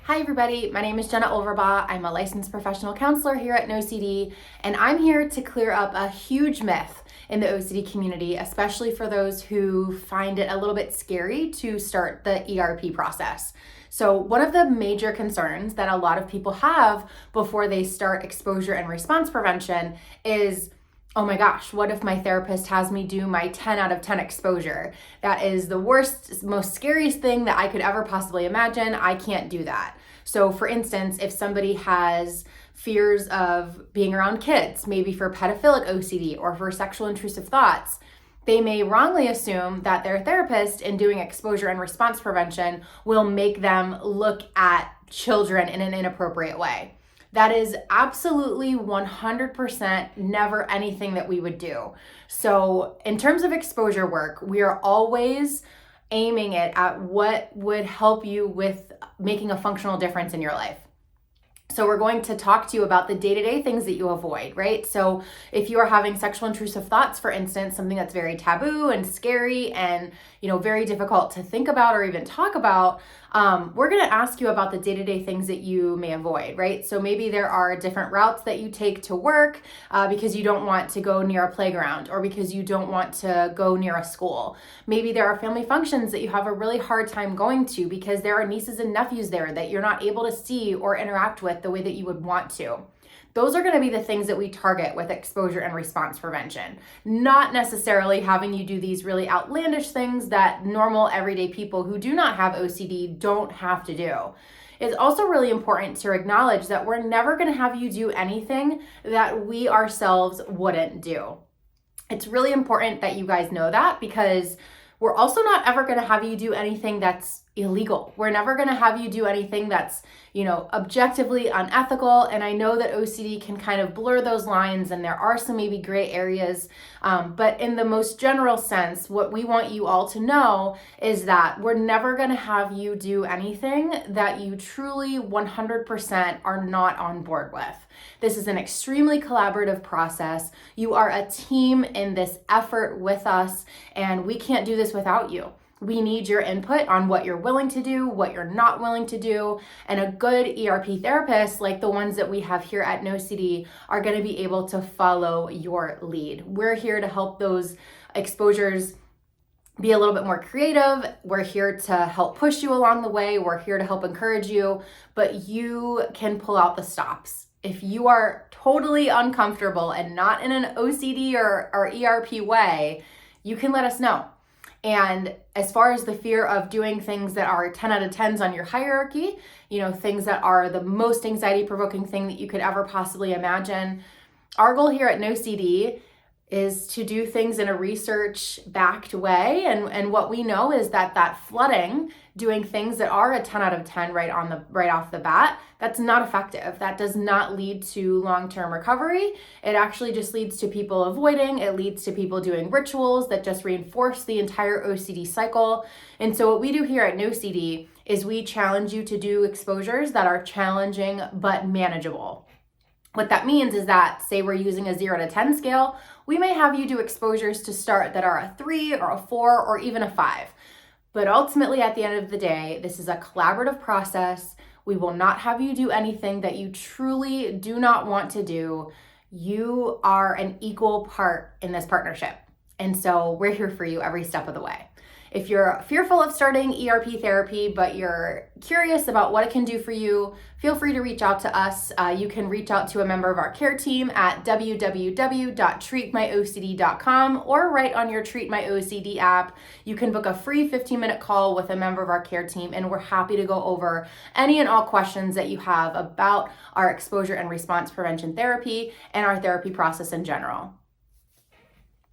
Hi everybody, my name is Jenna Overbaugh. I'm a licensed professional counselor here at NOCD, and I'm here to clear up a huge myth in the OCD community, especially for those who find it a little bit scary to start the ERP process. So one of the major concerns that a lot of people have before they start exposure and response prevention is, oh my gosh, what if my therapist has me do my 10 out of 10 exposure? That is the worst, most scariest thing that I could ever possibly imagine. I can't do that. So for instance, if somebody has fears of being around kids, maybe for pedophilic OCD or for sexual intrusive thoughts, they may wrongly assume that their therapist in doing exposure and response prevention will make them look at children in an inappropriate way. That is absolutely 100% never anything that we would do. So in terms of exposure work, we are always aiming it at what would help you with making a functional difference in your life. So we're going to talk to you about the day-to-day things that you avoid, right? So if you are having sexual intrusive thoughts, for instance, something that's very taboo and scary and, very difficult to think about or even talk about, we're going to ask you about the day-to-day things that you may avoid, right? So maybe there are different routes that you take to work because you don't want to go near a playground or because you don't want to go near a school. Maybe there are family functions that you have a really hard time going to because there are nieces and nephews there that you're not able to see or interact with the way that you would want to. Those are going to be the things that we target with exposure and response prevention, not necessarily having you do these really outlandish things that normal everyday people who do not have OCD don't have to do. It's also really important to acknowledge that we're never going to have you do anything that we ourselves wouldn't do. It's really important that you guys know that because we're also not ever going to have you do anything that's illegal. We're never going to have you do anything that's, objectively unethical. And I know that OCD can kind of blur those lines and there are some maybe gray areas. But in the most general sense, what we want you all to know is that we're never going to have you do anything that you truly 100% are not on board with. This is an extremely collaborative process. You are a team in this effort with us, and we can't do this without you. We need your input on what you're willing to do, what you're not willing to do, and a good ERP therapist, like the ones that we have here at NOCD, are going to be able to follow your lead. We're here to help those exposures be a little bit more creative. We're here to help push you along the way. We're here to help encourage you, but you can pull out the stops. If you are totally uncomfortable and not in an OCD or ERP way, you can let us know. And as far as the fear of doing things that are 10 out of 10s on your hierarchy, things that are the most anxiety provoking thing that you could ever possibly imagine, our goal here at NOCD is to do things in a research-backed way. And what we know is that flooding, doing things that are a 10 out of 10 right off the bat, that's not effective. That does not lead to long-term recovery. It actually just leads to people avoiding. It leads to people doing rituals that just reinforce the entire OCD cycle. And so what we do here at NOCD is we challenge you to do exposures that are challenging but manageable. What that means is that, say we're using a 0 to 10 scale, we may have you do exposures to start that are a 3 or a 4 or even a 5. But ultimately, at the end of the day, this is a collaborative process. We will not have you do anything that you truly do not want to do. You are an equal part in this partnership. And so we're here for you every step of the way. If you're fearful of starting ERP therapy, but you're curious about what it can do for you, feel free to reach out to us. You can reach out to a member of our care team at www.treatmyocd.com or right on your Treat My OCD app. You can book a free 15-minute call with a member of our care team, and we're happy to go over any and all questions that you have about our exposure and response prevention therapy and our therapy process in general.